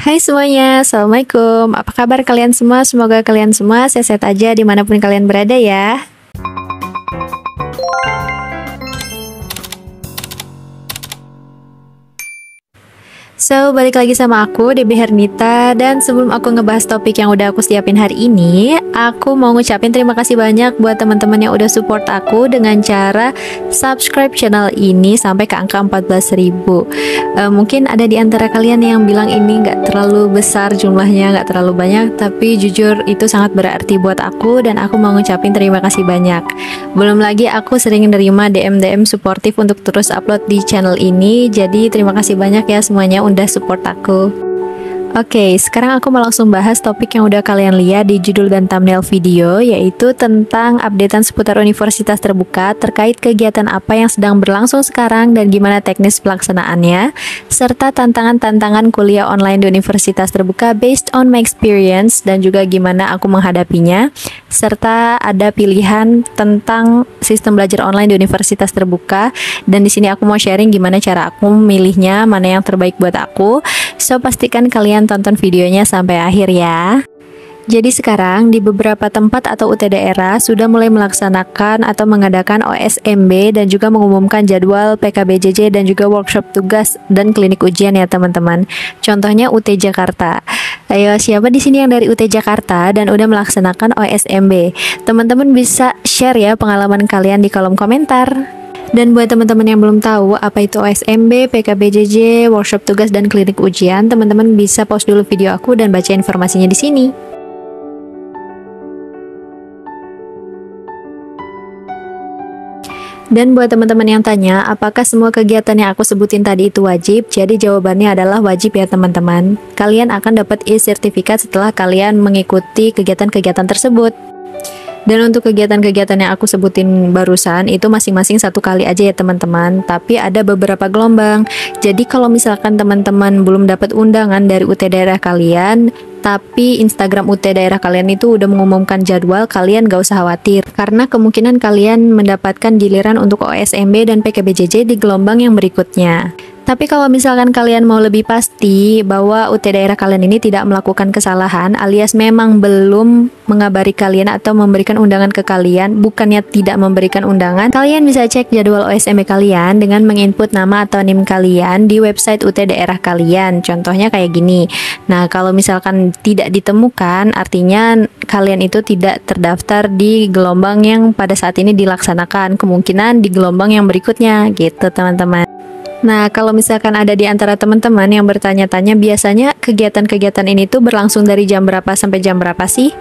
Hai semuanya, Assalamualaikum. Apa kabar kalian semua? Semoga kalian semua sehat-sehat aja dimanapun kalian berada ya. So, balik lagi sama aku, Debbie Hernita. Dan sebelum aku ngebahas topik yang udah aku siapin hari ini, aku mau ngucapin terima kasih banyak buat teman-teman yang udah support aku dengan cara subscribe channel ini sampai ke angka 14.000. Mungkin ada di antara kalian yang bilang ini gak terlalu besar jumlahnya, gak terlalu banyak, tapi jujur itu sangat berarti buat aku dan aku mau ngucapin terima kasih banyak. Belum lagi aku sering nerima DM-DM suportif untuk terus upload di channel ini, jadi terima kasih banyak ya semuanya udah support aku. Oke, sekarang aku mau langsung bahas topik yang udah kalian lihat di judul dan thumbnail video, yaitu tentang updatean seputar universitas terbuka terkait kegiatan apa yang sedang berlangsung sekarang dan gimana teknis pelaksanaannya, serta tantangan-tantangan kuliah online di universitas terbuka based on my experience dan juga gimana aku menghadapinya, serta ada pilihan tentang sistem belajar online di universitas terbuka. Dan di sini aku mau sharing gimana cara aku memilihnya, mana yang terbaik buat aku. So, pastikan kalian tonton videonya sampai akhir ya. Jadi sekarang di beberapa tempat atau UT daerah sudah mulai melaksanakan atau mengadakan OSMB dan juga mengumumkan jadwal PKBJJ dan juga workshop tugas dan klinik ujian ya teman-teman. Contohnya UT Jakarta. Ayo, siapa di sini yang dari UT Jakarta dan udah melaksanakan OSMB? Teman-teman bisa share ya pengalaman kalian di kolom komentar. Dan buat teman-teman yang belum tahu apa itu OSMB, PKBJJ, workshop tugas dan klinik ujian, teman-teman bisa pause dulu video aku dan baca informasinya di sini. Dan buat teman-teman yang tanya, apakah semua kegiatan yang aku sebutin tadi itu wajib? Jadi jawabannya adalah wajib ya teman-teman. Kalian akan dapat e-sertifikat setelah kalian mengikuti kegiatan-kegiatan tersebut. Dan untuk kegiatan-kegiatan yang aku sebutin barusan itu masing-masing satu kali aja ya teman-teman, tapi ada beberapa gelombang. Jadi kalau misalkan teman-teman belum dapat undangan dari UT daerah kalian, tapi Instagram UT daerah kalian itu udah mengumumkan jadwal, kalian gak usah khawatir karena kemungkinan kalian mendapatkan giliran untuk OSMB dan PKBJJ di gelombang yang berikutnya. Tapi kalau misalkan kalian mau lebih pasti bahwa UT daerah kalian ini tidak melakukan kesalahan alias memang belum mengabari kalian atau memberikan undangan ke kalian, bukannya tidak memberikan undangan, kalian bisa cek jadwal OSMB kalian dengan menginput nama atau NIM kalian di website UT daerah kalian. Contohnya kayak gini. Nah, kalau misalkan tidak ditemukan, artinya kalian itu tidak terdaftar di gelombang yang pada saat ini dilaksanakan, kemungkinan di gelombang yang berikutnya gitu teman-teman. Nah, kalau misalkan ada di antara teman-teman yang bertanya-tanya, biasanya kegiatan-kegiatan ini tuh berlangsung dari jam berapa sampai jam berapa sih?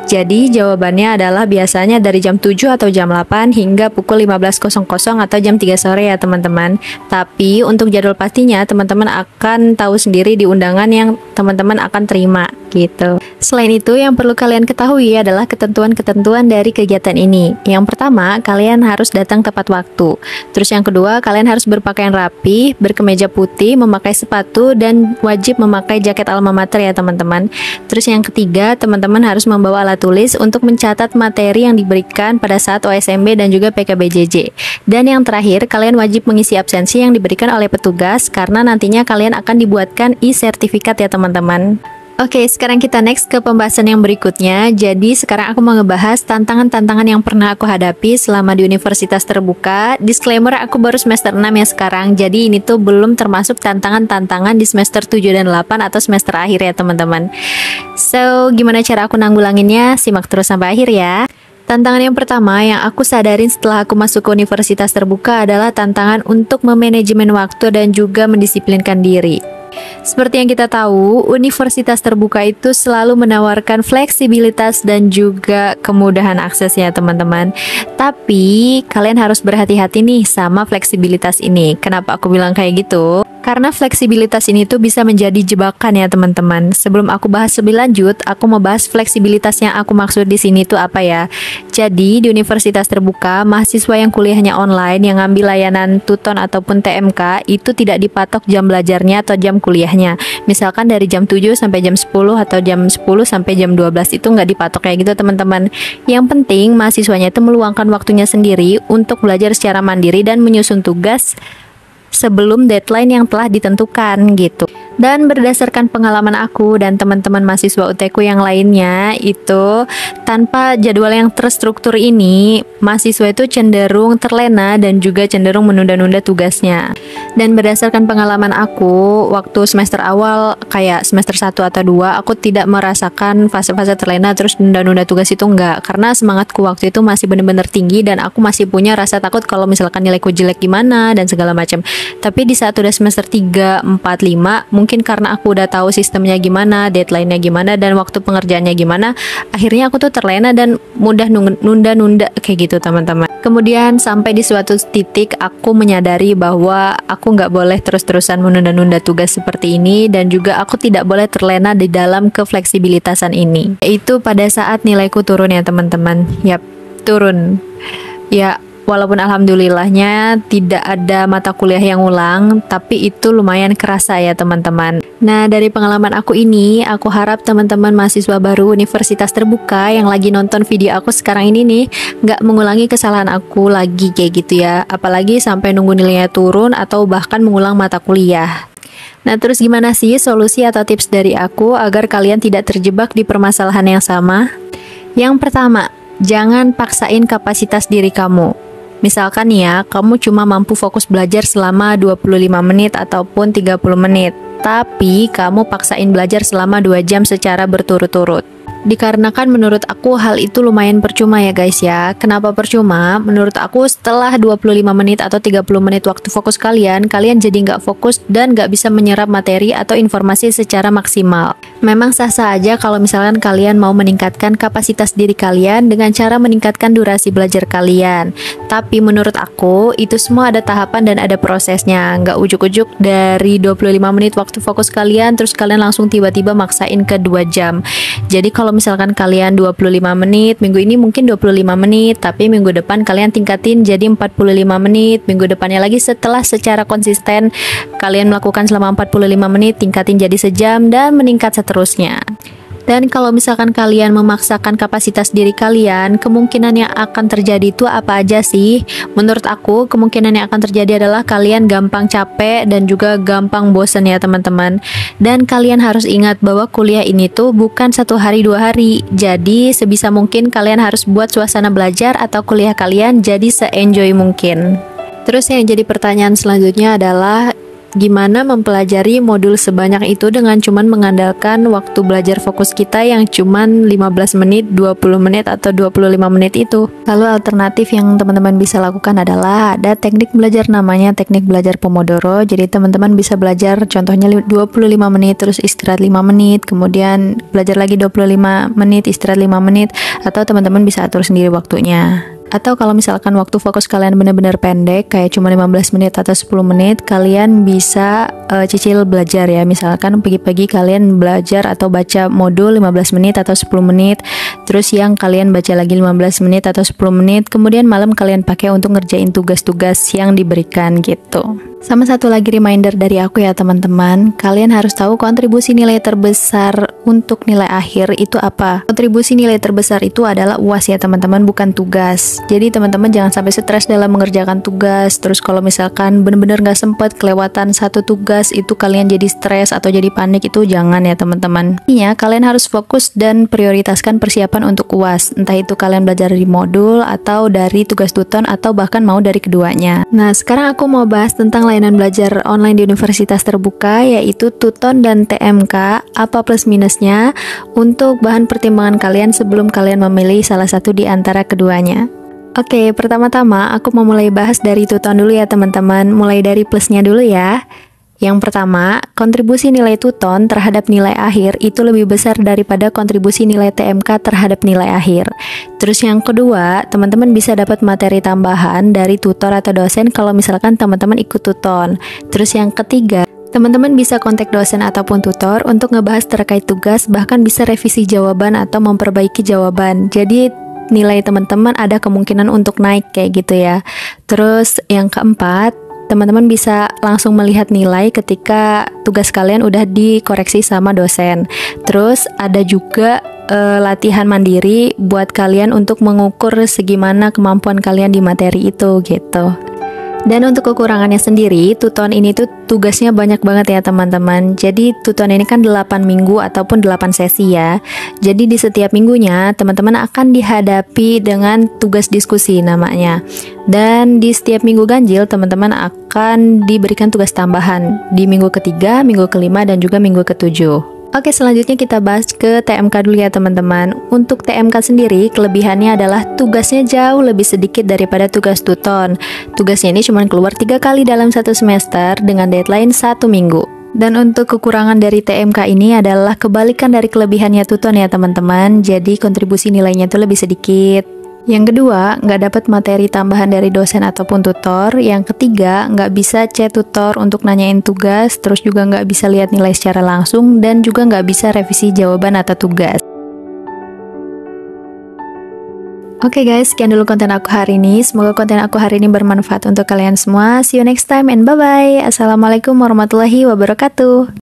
Jadi jawabannya adalah biasanya dari jam 7 atau jam 8 hingga pukul 15.00 atau jam 3 sore ya teman-teman. Tapi untuk jadwal pastinya teman-teman akan tahu sendiri di undangan yang teman-teman akan terima gitu. Selain itu yang perlu kalian ketahui adalah ketentuan-ketentuan dari kegiatan ini. Yang pertama, kalian harus datang tepat waktu. Terus yang kedua, kalian harus berpakaian rapi, berkemeja putih, memakai sepatu, dan wajib memakai jaket alma mater ya teman-teman. Terus yang ketiga, teman-teman harus membawa alat tulis untuk mencatat materi yang diberikan pada saat OSMB dan juga PKBJJ. Dan yang terakhir, kalian wajib mengisi absensi yang diberikan oleh petugas karena nantinya kalian akan dibuatkan e-sertifikat ya teman-teman. Oke, sekarang kita next ke pembahasan yang berikutnya. Jadi sekarang aku mau ngebahas tantangan-tantangan yang pernah aku hadapi selama di universitas terbuka. Disclaimer, aku baru semester 6 ya sekarang. Jadi ini tuh belum termasuk tantangan-tantangan di semester 7 dan 8 atau semester akhir ya teman-teman. So, gimana cara aku nanggulanginnya? Simak terus sampai akhir ya. Tantangan yang pertama yang aku sadarin setelah aku masuk ke universitas terbuka adalah tantangan untuk memanajemen waktu dan juga mendisiplinkan diri. Seperti yang kita tahu, universitas terbuka itu selalu menawarkan fleksibilitas dan juga kemudahan aksesnya teman-teman. Tapi kalian harus berhati-hati nih sama fleksibilitas ini. Kenapa aku bilang kayak gitu? Karena fleksibilitas ini tuh bisa menjadi jebakan ya teman-teman. Sebelum aku bahas lebih lanjut, aku mau bahas fleksibilitas yang aku maksud di sini tuh apa ya. Jadi di universitas terbuka, mahasiswa yang kuliahnya online yang ngambil layanan Tuton ataupun TMK itu tidak dipatok jam belajarnya atau jam kuliahnya. Misalkan dari jam 7 sampai jam 10 atau jam 10 sampai jam 12 itu nggak dipatok kayak gitu teman-teman. Yang penting mahasiswanya itu meluangkan waktunya sendiri untuk belajar secara mandiri dan menyusun tugas sebelum deadline yang telah ditentukan gitu. Dan berdasarkan pengalaman aku dan teman-teman mahasiswa UTku yang lainnya, itu tanpa jadwal yang terstruktur ini, mahasiswa itu cenderung terlena dan juga cenderung menunda-nunda tugasnya. Dan berdasarkan pengalaman aku, waktu semester awal kayak semester 1 atau 2, aku tidak merasakan fase-fase terlena terus nunda-nunda tugas itu enggak. Karena semangatku waktu itu masih benar-benar tinggi dan aku masih punya rasa takut kalau misalkan nilaiku jelek gimana dan segala macam. Tapi di saat udah semester 3, 4, 5, mungkin karena aku udah tahu sistemnya gimana, deadline-nya gimana, dan waktu pengerjaannya gimana, akhirnya aku tuh terlena dan mudah nunda-nunda kayak gitu teman-teman. Kemudian sampai di suatu titik aku menyadari bahwa aku nggak boleh terus-terusan menunda-nunda tugas seperti ini, dan juga aku tidak boleh terlena di dalam kefleksibilitasan ini. Yaitu pada saat nilaiku turun ya teman-teman. Yap, turun. Ya, walaupun alhamdulillahnya tidak ada mata kuliah yang ulang, tapi itu lumayan kerasa ya teman-teman. Nah, dari pengalaman aku ini, aku harap teman-teman mahasiswa baru Universitas Terbuka yang lagi nonton video aku sekarang ini nih, nggak mengulangi kesalahan aku lagi kayak gitu ya. Apalagi sampai nunggu nilainya turun atau bahkan mengulang mata kuliah. Nah, terus gimana sih solusi atau tips dari aku agar kalian tidak terjebak di permasalahan yang sama? Yang pertama, jangan paksain kapasitas diri kamu. Misalkan ya, kamu cuma mampu fokus belajar selama 25 menit ataupun 30 menit, tapi kamu paksain belajar selama 2 jam secara berturut-turut. Dikarenakan menurut aku hal itu lumayan percuma ya guys ya. Kenapa percuma? Menurut aku setelah 25 menit atau 30 menit waktu fokus kalian jadi nggak fokus dan nggak bisa menyerap materi atau informasi secara maksimal. Memang sah-sah aja kalau misalkan kalian mau meningkatkan kapasitas diri kalian dengan cara meningkatkan durasi belajar kalian. Tapi menurut aku itu semua ada tahapan dan ada prosesnya. Nggak ujuk-ujuk dari 25 menit waktu fokus kalian terus kalian langsung tiba-tiba maksain ke 2 jam. Jadi kalau misalkan kalian 25 menit, minggu ini mungkin 25 menit, tapi minggu depan kalian tingkatin jadi 45 menit, minggu depannya lagi setelah secara konsisten kalian melakukan selama 45 menit, tingkatin jadi sejam dan meningkat seterusnya. Dan kalau misalkan kalian memaksakan kapasitas diri kalian, kemungkinan yang akan terjadi itu apa aja sih? Menurut aku, kemungkinan yang akan terjadi adalah kalian gampang capek dan juga gampang bosen ya teman-teman. Dan kalian harus ingat bahwa kuliah ini tuh bukan 1 hari 2 hari. Jadi sebisa mungkin kalian harus buat suasana belajar atau kuliah kalian jadi se-enjoy mungkin. Terus yang jadi pertanyaan selanjutnya adalah, gimana mempelajari modul sebanyak itu dengan cuman mengandalkan waktu belajar fokus kita yang cuman 15 menit, 20 menit, atau 25 menit itu? Lalu alternatif yang teman-teman bisa lakukan adalah ada teknik belajar namanya teknik belajar Pomodoro. Jadi teman-teman bisa belajar contohnya 25 menit terus istirahat 5 menit, kemudian belajar lagi 25 menit, istirahat 5 menit, atau teman-teman bisa atur sendiri waktunya. Atau kalau misalkan waktu fokus kalian benar-benar pendek, kayak cuma 15 menit atau 10 menit, kalian bisa cicil belajar ya. Misalkan pagi-pagi kalian belajar atau baca modul 15 menit atau 10 menit, terus siang kalian baca lagi 15 menit atau 10 menit, kemudian malam kalian pakai untuk ngerjain tugas-tugas yang diberikan gitu. Sama satu lagi reminder dari aku ya teman-teman, kalian harus tahu kontribusi nilai terbesar untuk nilai akhir itu apa. Kontribusi nilai terbesar itu adalah UAS ya teman-teman, bukan tugas. Jadi teman-teman jangan sampai stres dalam mengerjakan tugas. Terus kalau misalkan benar-benar gak sempat kelewatan satu tugas, itu kalian jadi stres atau jadi panik, itu jangan ya teman-teman. Intinya kalian harus fokus dan prioritaskan persiapan untuk UAS. Entah itu kalian belajar dari modul atau dari tugas tuton atau bahkan mau dari keduanya. Nah sekarang aku mau bahas tentang layanan belajar online di Universitas Terbuka, yaitu Tuton dan TMK. Apa plus minusnya untuk bahan pertimbangan kalian sebelum kalian memilih salah satu di antara keduanya. Oke, pertama-tama aku mau mulai bahas dari Tuton dulu ya teman-teman. Mulai dari plusnya dulu ya. Yang pertama, kontribusi nilai Tuton terhadap nilai akhir itu lebih besar daripada kontribusi nilai TMK terhadap nilai akhir. Terus yang kedua, teman-teman bisa dapat materi tambahan dari tutor atau dosen kalau misalkan teman-teman ikut Tuton. Terus yang ketiga, teman-teman bisa kontak dosen ataupun tutor untuk ngebahas terkait tugas, bahkan bisa revisi jawaban atau memperbaiki jawaban. Jadi nilai teman-teman ada kemungkinan untuk naik kayak gitu ya. Terus yang keempat, teman-teman bisa langsung melihat nilai ketika tugas kalian udah dikoreksi sama dosen. Terus ada juga latihan mandiri buat kalian untuk mengukur segimana kemampuan kalian di materi itu gitu. Dan untuk kekurangannya sendiri, Tuton ini tuh tugasnya banyak banget ya teman-teman. Jadi Tuton ini kan 8 minggu ataupun 8 sesi ya. Jadi di setiap minggunya teman-teman akan dihadapi dengan tugas diskusi namanya. Dan di setiap minggu ganjil teman-teman akan diberikan tugas tambahan di minggu ketiga, minggu kelima, dan juga minggu ketujuh. Oke, selanjutnya kita bahas ke TMK dulu ya teman-teman. Untuk TMK sendiri, kelebihannya adalah tugasnya jauh lebih sedikit daripada tugas Tuton. Tugasnya ini cuma keluar 3 kali dalam satu semester dengan deadline 1 minggu. Dan untuk kekurangan dari TMK ini adalah kebalikan dari kelebihannya Tuton ya teman-teman. Jadi kontribusi nilainya itu lebih sedikit. Yang kedua, nggak dapat materi tambahan dari dosen ataupun tutor. Yang ketiga, nggak bisa chat tutor untuk nanyain tugas, terus juga nggak bisa lihat nilai secara langsung, dan juga nggak bisa revisi jawaban atau tugas. Oke guys, sekian dulu konten aku hari ini. Semoga konten aku hari ini bermanfaat untuk kalian semua. See you next time and bye-bye. Assalamualaikum warahmatullahi wabarakatuh.